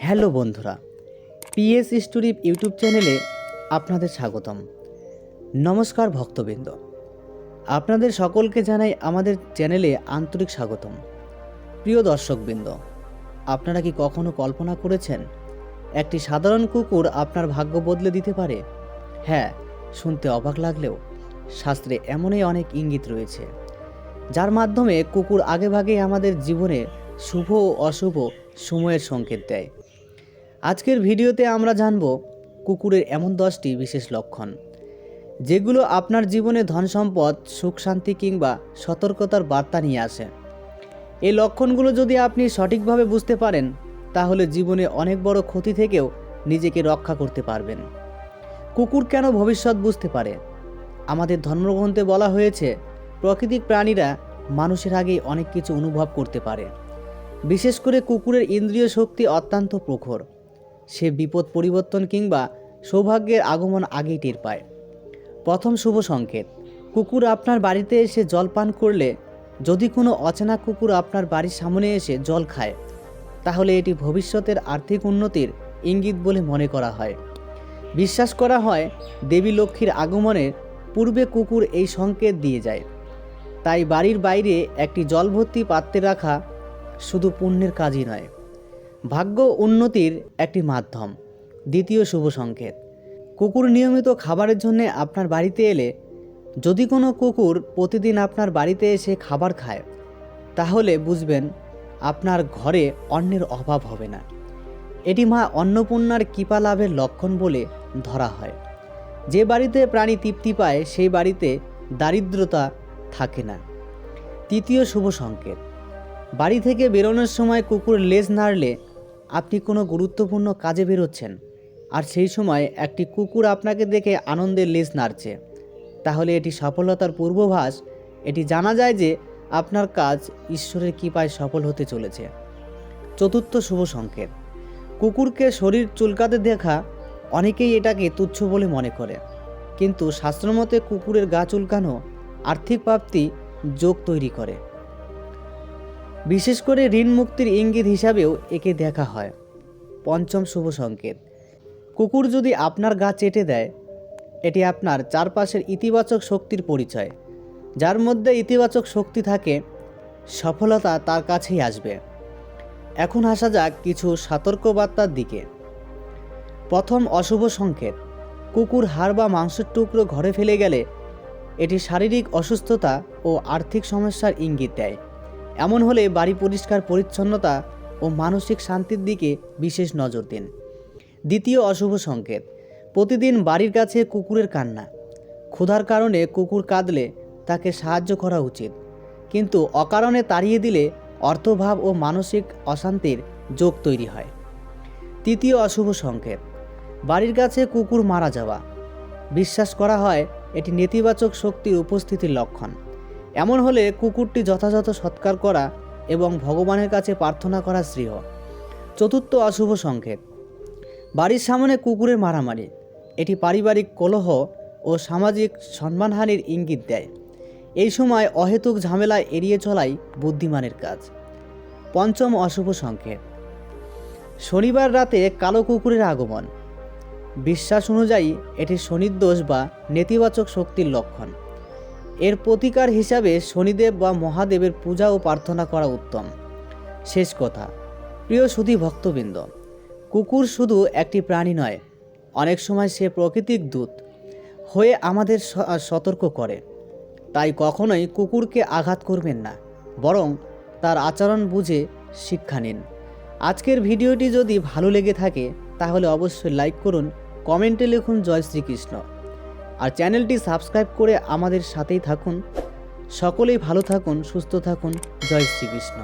Hello বন্ধুরা, PS story YouTube চ্যানেলে আপনাদের স্বাগতম। নমস্কার ভক্তবৃন্দ, আপনাদের সকলকে জানাই আমাদের চ্যানেলে আন্তরিক স্বাগতম। প্রিয় দর্শকবৃন্দ, আপনারা কি কখনো কল্পনা করেছেন একটি সাধারণ কুকুর আপনার ভাগ্য বদলে দিতে পারে? হ্যাঁ, শুনতে অবাক লাগলেও শাস্ত্রে এমনই অনেক ইঙ্গিত রয়েছে, যার মাধ্যমে কুকুর আগেভাগেই আমাদের জীবনে শুভ ও অশুভ সময়ের সংকেত দেয়। আজকের ভিডিওতে আমরা জানব কুকুরের এমন 10টি বিশেষ লক্ষণ, যেগুলো আপনার জীবনে ধন সম্পদ, সুখ শান্তি কিংবা সতর্কতার বার্তা নিয়ে আসে। এই লক্ষণগুলো যদি আপনি সঠিকভাবে বুঝতে পারেন, তাহলে জীবনে অনেক বড় ক্ষতি থেকেও নিজেকে রক্ষা করতে পারবেন। কুকুর কেন ভবিষ্যৎ বুঝতে পারে? আমাদের ধর্মগ্রন্থে বলা হয়েছে, প্রাকৃতিক প্রাণীরা মানুষের আগেই অনেক কিছু অনুভব করতে পারে। বিশেষ করে কুকুরের ইন্দ্রিয় শক্তি অত্যন্ত প্রখর। সে বিপদ পরিবর্তন কিংবা সৌভাগ্যের আগমন আগেই টের পায়। প্রথম শুভ সংকেত, কুকুর আপনার বাড়িতে এসে জল পান করলে। যদি কোনো অচেনা কুকুর আপনার বাড়ির সামনে এসে জল খায়, তাহলে এটি ভবিষ্যতের আর্থিক উন্নতির ইঙ্গিত বলে মনে করা হয়। বিশ্বাস করা হয়, দেবী লক্ষ্মীর আগমনের পূর্বে কুকুর এই সংকেত দিয়ে যায়। তাই বাড়ির বাইরে একটি জলভর্তি পাত্রে রাখা শুধু পুণ্যের কাজই নয়, ভাগ্য উন্নতির একটি মাধ্যম। দ্বিতীয় শুভ সংকেত, কুকুর নিয়মিত খাবারের জন্য আপনার বাড়িতে এলে। যদি কোনো কুকুর প্রতিদিন আপনার বাড়িতে এসে খাবার খায়, তাহলে বুঝবেন আপনার ঘরে অন্নের অভাব হবে না। এটি মা অন্নপূর্ণার কৃপা লাভের লক্ষণ বলে ধরা হয়। যে বাড়িতে প্রাণী তৃপ্তি পায়, সেই বাড়িতে দারিদ্রতা থাকে না। তৃতীয় শুভ সংকেত, বাড়ি থেকে বেরোনোর সময় কুকুর লেজ নাড়লে আপনি কোনো গুরুত্বপূর্ণ কাজে বেরোচ্ছেন, আর সেই সময় একটি কুকুর আপনাকে দেখে আনন্দের লেজ নাড়ছে, তাহলে এটি সফলতার পূর্বাভাস। এটি জানা যায় যে আপনার কাজ ঈশ্বরের কৃপায় সফল হতে চলেছে। চতুর্থ শুভ সংকেত, কুকুরকে শরীর চুলকাতে দেখা। অনেকেই এটাকে তুচ্ছ বলে মনে করে, কিন্তু শাস্ত্রমতে কুকুরের গা চুলকানো আর্থিক প্রাপ্তি যোগ তৈরি করে। বিশেষ করে ঋণ মুক্তির ইঙ্গিত হিসাবেও একে দেখা হয়। পঞ্চম শুভ সংকেত, কুকুর যদি আপনার গা চেটে দেয়, এটি আপনার চারপাশের ইতিবাচক শক্তির পরিচয়। যার মধ্যে ইতিবাচক শক্তি থাকে, সফলতা তার কাছেই আসবে। এখন আসা যাক কিছু সতর্কবার্তার দিকে। প্রথম অশুভ সংকেত, কুকুর হাড় বা মাংসের টুকরো ঘরে ফেলে গেলে এটি শারীরিক অসুস্থতা ও আর্থিক সমস্যার ইঙ্গিত দেয়। এমন হলে বাড়ি পরিষ্কার পরিচ্ছন্নতা ও মানসিক শান্তির দিকে বিশেষ নজর দিন। দ্বিতীয় অশুভ সংকেত, প্রতিদিন বাড়ির কাছে কুকুরের কান্না। ক্ষুধার কারণে কুকুর কাঁদলে তাকে সাহায্য করা উচিত, কিন্তু অকারণে তাড়িয়ে দিলে অর্থভাব ও মানসিক অশান্তির যোগ তৈরি হয়। তৃতীয় অশুভ সংকেত, বাড়ির কাছে কুকুর মারা যাওয়া। বিশ্বাস করা হয় এটি নেতিবাচক শক্তির উপস্থিতির লক্ষণ। এমন হলে কুকুরটি যথাযথ সৎকার করা এবং ভগবানের কাছে প্রার্থনা করা শ্রেয়। চতুর্থ অশুভ সংকেত, বাড়ির সামনে কুকুরের মারামারি। এটি পারিবারিক কলহ ও সামাজিক সম্মানহানির ইঙ্গিত দেয়। এই সময় অহেতুক ঝামেলা এড়িয়ে চলাই বুদ্ধিমানের কাজ। পঞ্চম অশুভ সংকেত, শনিবার রাতে কালো কুকুরের আগমন। বিশ্বাস অনুযায়ী এটি শনির দোষ বা নেতিবাচক শক্তির লক্ষণ। এর প্রতিকার হিসাবে শনিদেব বা মহাদেবের পূজা ও প্রার্থনা করা উত্তম। শেষ কথা, প্রিয় সুধী ভক্তবৃন্দ, কুকুর শুধু একটি প্রাণী নয়, অনেক সময় সে প্রাকৃতিক দূত হয়ে আমাদের সতর্ক করে। তাই কখনোই কুকুরকে আঘাত করবেন না, বরং তার আচরণ বুঝে শিক্ষা নিন। আজকের ভিডিওটি যদি ভালো লেগে থাকে, তাহলে অবশ্যই লাইক করুন, কমেন্টে লিখুন জয় শ্রীকৃষ্ণ, আর চ্যানেলটি সাবস্ক্রাইব করে আমাদের সাথেই থাকুন। সকলেই ভালো থাকুন, সুস্থ থাকুন। জয় শ্রীকৃষ্ণ।